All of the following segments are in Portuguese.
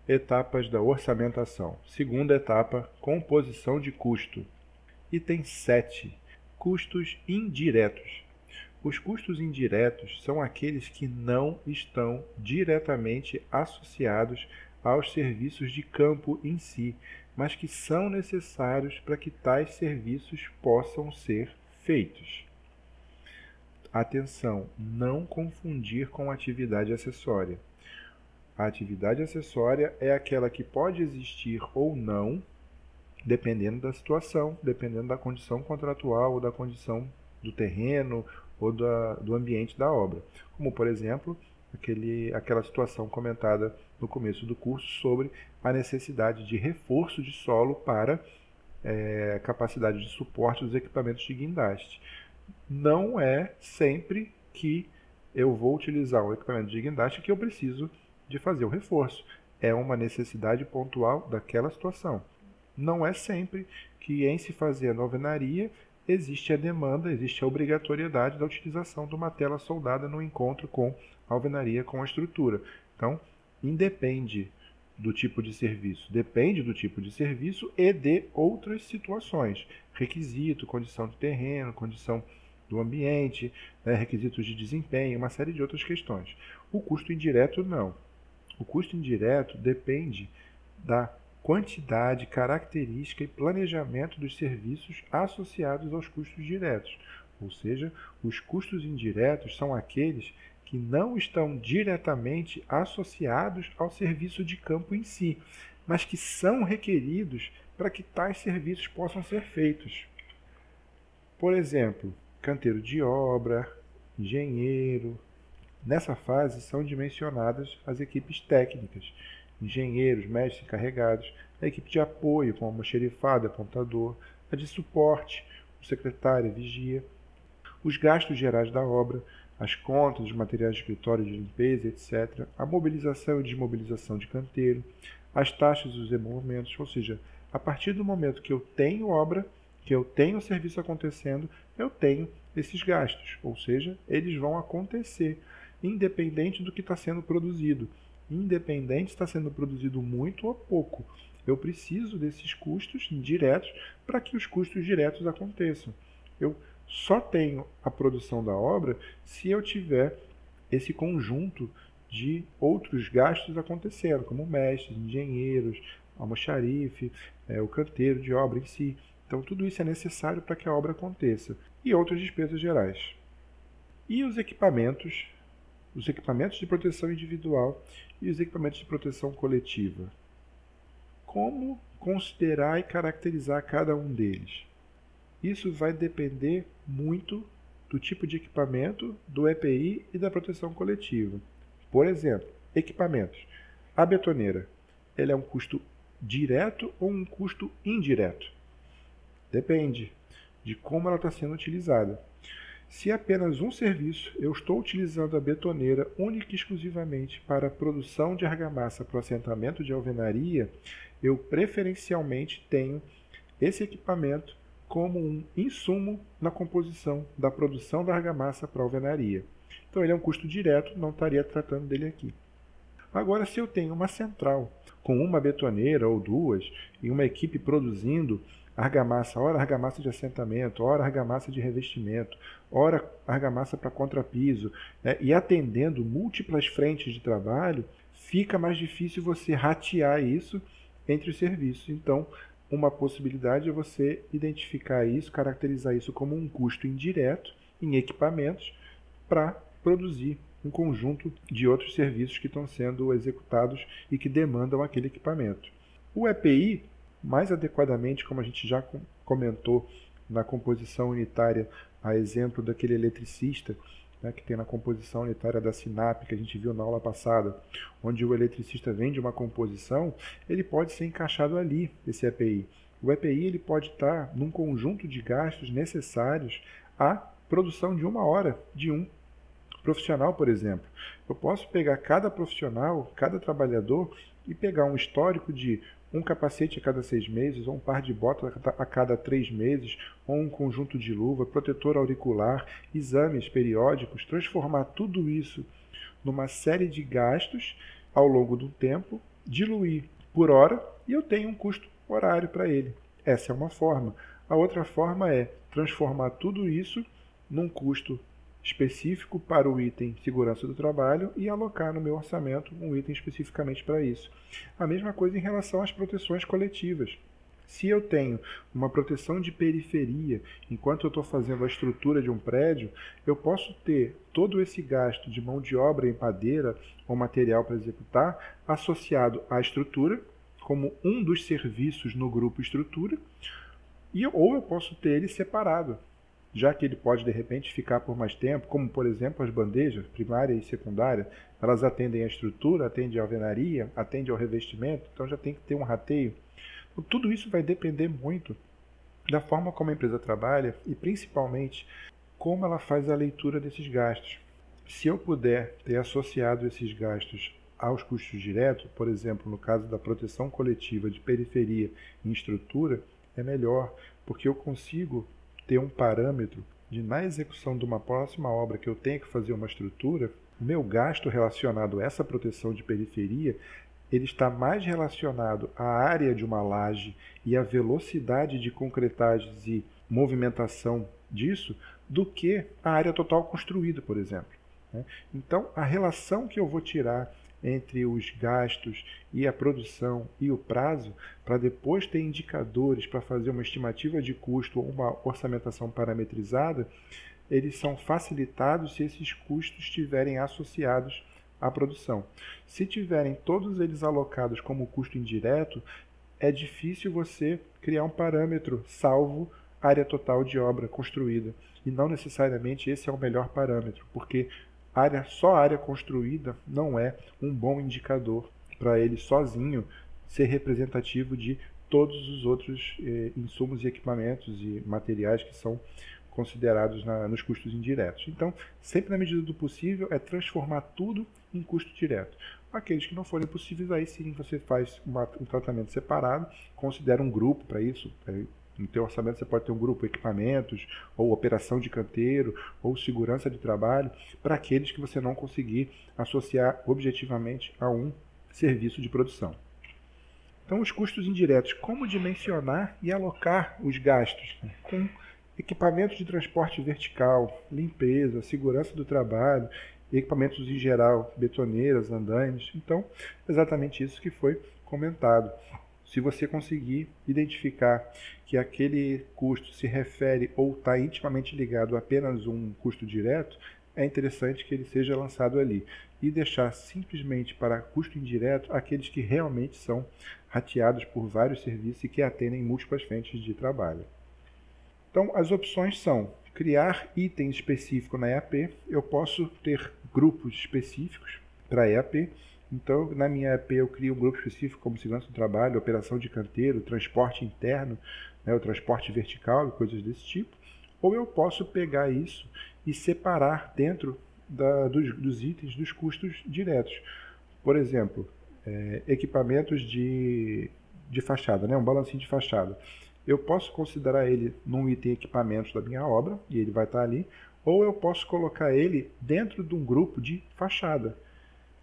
Etapas da orçamentação. Segunda etapa, composição de custo. Item 7. Custos indiretos. Os custos indiretos são aqueles que não estão diretamente associados aos serviços de campo em si, mas que são necessários para que tais serviços possam ser feitos. Atenção, não confundir com atividade acessória. A atividade acessória é aquela que pode existir ou não, dependendo da situação, dependendo da condição contratual ou da condição do terreno ou do ambiente da obra. Como, por exemplo, aquela situação comentada no começo do curso sobre a necessidade de reforço de solo para capacidade de suporte dos equipamentos de guindaste. Não é sempre que eu vou utilizar um equipamento de guindaste que eu preciso de fazer o reforço. É uma necessidade pontual daquela situação. Não é sempre que em se fazendo alvenaria existe a demanda, existe a obrigatoriedade da utilização de uma tela soldada no encontro com a alvenaria, com a estrutura. Então, independe do tipo de serviço, depende do tipo de serviço e de outras situações, requisito, condição de terreno, condição do ambiente, requisitos de desempenho, uma série de outras questões. O custo indireto não. O custo indireto depende da quantidade, característica e planejamento dos serviços associados aos custos diretos. Ou seja, os custos indiretos são aqueles que não estão diretamente associados ao serviço de campo em si, mas que são requeridos para que tais serviços possam ser feitos. Por exemplo, canteiro de obra, engenheiro. Nessa fase são dimensionadas as equipes técnicas, engenheiros, mestres encarregados, a equipe de apoio, como almoxerifado, apontador, a de suporte, o secretário, a vigia, os gastos gerais da obra, as contas, os materiais de escritório de limpeza, etc., a mobilização e desmobilização de canteiro, as taxas e os emolumentos, ou seja, a partir do momento que eu tenho obra, que eu tenho serviço acontecendo, eu tenho esses gastos, ou seja, eles vão acontecer, independente do que está sendo produzido. Independente se está sendo produzido muito ou pouco. Eu preciso desses custos indiretos para que os custos diretos aconteçam. Eu só tenho a produção da obra se eu tiver esse conjunto de outros gastos acontecendo, como mestres, engenheiros, almoxarife, o canteiro de obra em si. Então, tudo isso é necessário para que a obra aconteça. E outras despesas gerais. E os equipamentos de proteção individual e os equipamentos de proteção coletiva. Como considerar e caracterizar cada um deles? Isso vai depender muito do tipo de equipamento, do EPI e da proteção coletiva. Por exemplo, equipamentos. A betoneira, ela é um custo direto ou um custo indireto? Depende de como ela está sendo utilizada. Se apenas um serviço, eu estou utilizando a betoneira única e exclusivamente para a produção de argamassa para o assentamento de alvenaria, eu preferencialmente tenho esse equipamento como um insumo na composição da produção da argamassa para a alvenaria. Então ele é um custo direto, não estaria tratando dele aqui. Agora, se eu tenho uma central com uma betoneira ou duas e uma equipe produzindo argamassa, ora argamassa de assentamento, ora argamassa de revestimento, ora argamassa para contrapiso, e atendendo múltiplas frentes de trabalho, fica mais difícil você ratear isso entre os serviços. Então, uma possibilidade é você identificar isso, caracterizar isso como um custo indireto em equipamentos para produzir um conjunto de outros serviços que estão sendo executados e que demandam aquele equipamento. O EPI, mais adequadamente, como a gente já comentou na composição unitária, a exemplo daquele eletricista, que tem na composição unitária da SINAP, que a gente viu na aula passada, onde o eletricista vem de uma composição, ele pode ser encaixado ali, esse EPI. O EPI ele pode estar num conjunto de gastos necessários à produção de uma hora de um profissional, por exemplo. Eu posso pegar cada profissional, cada trabalhador e pegar um histórico de um capacete a cada 6 meses, ou um par de botas a cada 3 meses, ou um conjunto de luva, protetor auricular, exames periódicos, transformar tudo isso numa série de gastos ao longo do tempo diluir por hora e eu tenho um custo horário para ele. Essa é uma forma. A outra forma é transformar tudo isso num custo específico para o item segurança do trabalho e alocar no meu orçamento um item especificamente para isso. A mesma coisa em relação às proteções coletivas. Se eu tenho uma proteção de periferia enquanto eu estou fazendo a estrutura de um prédio, eu posso ter todo esse gasto de mão de obra em madeira ou material para executar associado à estrutura, como um dos serviços no grupo estrutura, ou eu posso ter ele separado, já que ele pode de repente ficar por mais tempo, como por exemplo as bandejas primária e secundária, elas atendem à estrutura, atendem à alvenaria, atendem ao revestimento, então já tem que ter um rateio. Então, tudo isso vai depender muito da forma como a empresa trabalha e principalmente como ela faz a leitura desses gastos. Se eu puder ter associado esses gastos aos custos diretos, por exemplo, no caso da proteção coletiva de periferia em estrutura, é melhor, porque eu consigo ter um parâmetro de, na execução de uma próxima obra que eu tenha que fazer uma estrutura, o meu gasto relacionado a essa proteção de periferia, ele está mais relacionado à área de uma laje e à velocidade de concretagens e movimentação disso do que a área total construída, por exemplo. Então, a relação que eu vou tirar entre os gastos e a produção e o prazo, para depois ter indicadores para fazer uma estimativa de custo ou uma orçamentação parametrizada, eles são facilitados se esses custos estiverem associados à produção. Se tiverem todos eles alocados como custo indireto, é difícil você criar um parâmetro salvo área total de obra construída. E não necessariamente esse é o melhor parâmetro, porque só área construída não é um bom indicador para ele sozinho ser representativo de todos os outros insumos e equipamentos e materiais que são considerados nos custos indiretos. Então, sempre na medida do possível, é transformar tudo em custo direto. Aqueles que não forem possíveis, aí sim você faz um tratamento separado, considera um grupo para isso. No teu orçamento você pode ter um grupo equipamentos, ou operação de canteiro, ou segurança de trabalho, para aqueles que você não conseguir associar objetivamente a um serviço de produção. Então, os custos indiretos, como dimensionar e alocar os gastos com equipamentos de transporte vertical, limpeza, segurança do trabalho, equipamentos em geral, betoneiras, andaimes. Então, exatamente isso que foi comentado. Se você conseguir identificar que aquele custo se refere ou está intimamente ligado a apenas um custo direto, é interessante que ele seja lançado ali e deixar simplesmente para custo indireto aqueles que realmente são rateados por vários serviços e que atendem múltiplas frentes de trabalho. Então, as opções são criar itens específicos na EAP. Eu posso ter grupos específicos para a EAP. Então, na minha EAP, eu crio um grupo específico como segurança do trabalho, operação de canteiro, transporte interno, o transporte vertical e coisas desse tipo. Ou eu posso pegar isso e separar dentro dos itens dos custos diretos. Por exemplo, equipamentos de fachada, um balancinho de fachada. Eu posso considerar ele num item equipamentos da minha obra, e ele vai estar ali, ou eu posso colocar ele dentro de um grupo de fachada,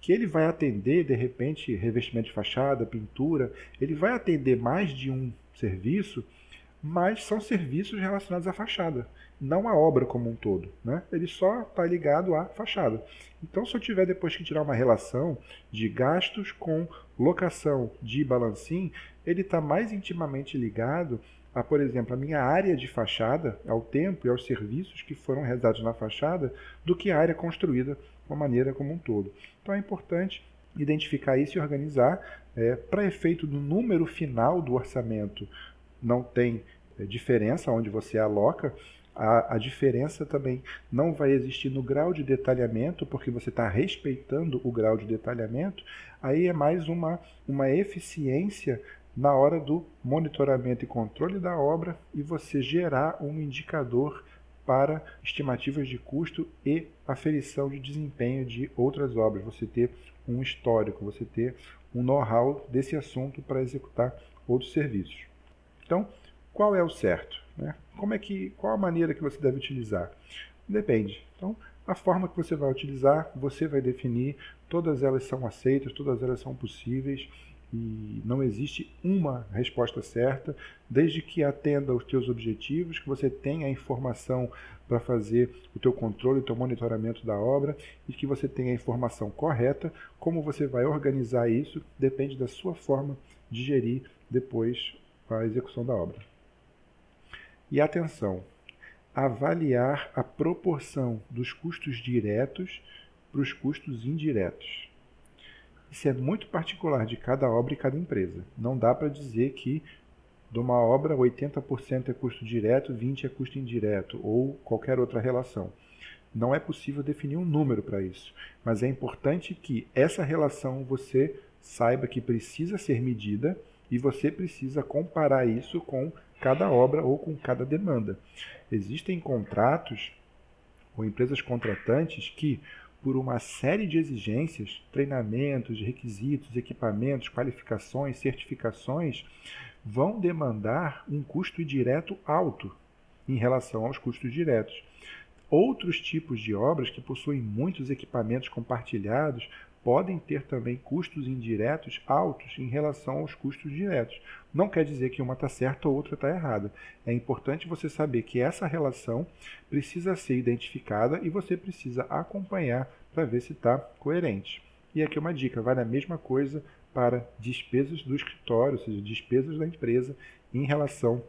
que ele vai atender, de repente, revestimento de fachada, pintura, ele vai atender mais de um serviço, mas são serviços relacionados à fachada, não à obra como um todo. Ele só está ligado à fachada. Então, se eu tiver depois que tirar uma relação de gastos com locação de balancim, ele está mais intimamente ligado a, por exemplo, a minha área de fachada, ao tempo e aos serviços que foram realizados na fachada, do que a área construída de uma maneira como um todo. Então, é importante identificar isso e organizar para efeito do número final do orçamento. Não tem diferença onde você aloca, a diferença também não vai existir no grau de detalhamento, porque você está respeitando o grau de detalhamento, aí é mais uma eficiência na hora do monitoramento e controle da obra e você gerar um indicador para estimativas de custo e aferição de desempenho de outras obras, você ter um histórico, você ter um know-how desse assunto para executar outros serviços. Então, qual é o certo? Qual a maneira que você deve utilizar? Depende. Então, A forma que você vai utilizar, você vai definir, todas elas são aceitas, todas elas são possíveis e não existe uma resposta certa, desde que atenda aos teus objetivos, que você tenha a informação para fazer o teu controle, o teu monitoramento da obra e que você tenha a informação correta. Como você vai organizar isso depende da sua forma de gerir depois a execução da obra. E atenção, avaliar a proporção dos custos diretos para os custos indiretos. Isso é muito particular de cada obra e cada empresa. Não dá para dizer que de uma obra 80% é custo direto, 20% é custo indireto ou qualquer outra relação. Não é possível definir um número para isso, mas é importante que essa relação você saiba que precisa ser medida e você precisa comparar isso com cada obra ou com cada demanda. Existem contratos ou empresas contratantes que, por uma série de exigências, treinamentos, requisitos, equipamentos, qualificações, certificações, vão demandar um custo indireto alto em relação aos custos diretos. Outros tipos de obras que possuem muitos equipamentos compartilhados podem ter também custos indiretos altos em relação aos custos diretos. Não quer dizer que uma está certa ou outra está errada. É importante você saber que essa relação precisa ser identificada e você precisa acompanhar para ver se está coerente. E aqui uma dica, vale a mesma coisa para despesas do escritório, ou seja, despesas da empresa em relação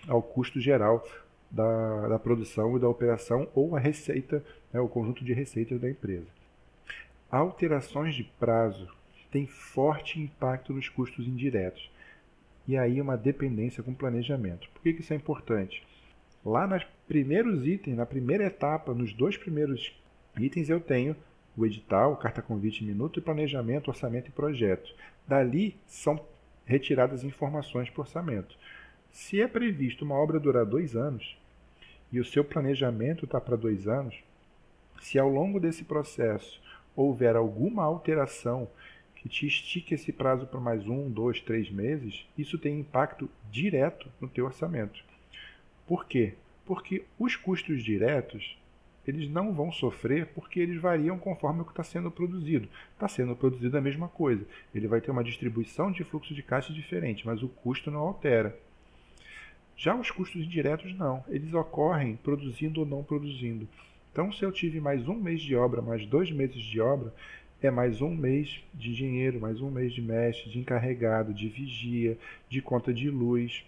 ao custo geral da produção e da operação ou a receita, o conjunto de receitas da empresa. Alterações de prazo têm forte impacto nos custos indiretos. E aí uma dependência com planejamento. Por que isso é importante? Lá nos primeiros itens, na primeira etapa, nos 2 primeiros itens eu tenho o edital, carta convite minuto e planejamento, orçamento e projeto. Dali são retiradas informações para o orçamento. Se é previsto uma obra durar 2 anos e o seu planejamento está para 2 anos, se ao longo desse processo houver alguma alteração que te estique esse prazo para mais 1, 2, 3 meses, isso tem impacto direto no teu orçamento. Por quê? Porque os custos diretos, eles não vão sofrer porque eles variam conforme o que está sendo produzido. Está sendo produzido a mesma coisa. Ele vai ter uma distribuição de fluxo de caixa diferente, mas o custo não altera. Já os custos indiretos não, eles ocorrem produzindo ou não produzindo. Então, se eu tive mais 1 mês de obra, mais 2 meses de obra, é mais 1 mês de engenheiro, mais 1 mês de mestre, de encarregado, de vigia, de conta de luz,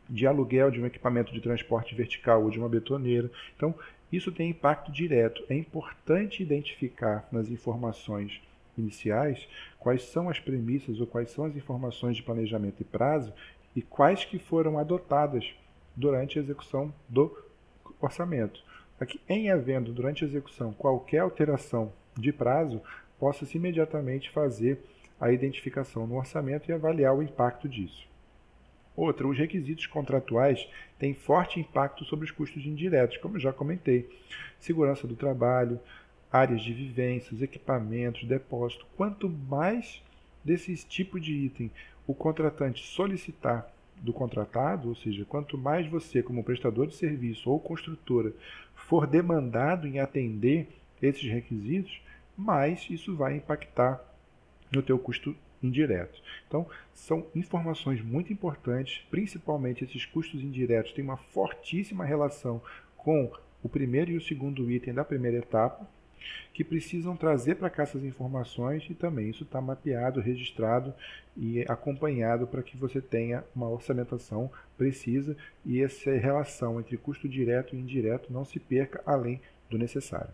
de aluguel de um equipamento de transporte vertical ou de uma betoneira. Então, isso tem impacto direto. É importante identificar nas informações iniciais quais são as premissas ou quais são as informações de planejamento e prazo e quais que foram adotadas durante a execução do orçamento. Para que, em havendo durante a execução qualquer alteração de prazo, possa-se imediatamente fazer a identificação no orçamento e avaliar o impacto disso. Outra, os requisitos contratuais têm forte impacto sobre os custos indiretos, como eu já comentei. Segurança do trabalho, áreas de vivências, equipamentos, depósito. Quanto mais desses tipos de item o contratante solicitar do contratado, ou seja, quanto mais você, como prestador de serviço ou construtora, for demandado em atender esses requisitos, mais isso vai impactar no teu custo indireto. Então, são informações muito importantes, principalmente esses custos indiretos têm uma fortíssima relação com o primeiro e o segundo item da primeira etapa, que precisam trazer para cá essas informações e também isso está mapeado, registrado e acompanhado para que você tenha uma orçamentação precisa e essa relação entre custo direto e indireto não se perca além do necessário.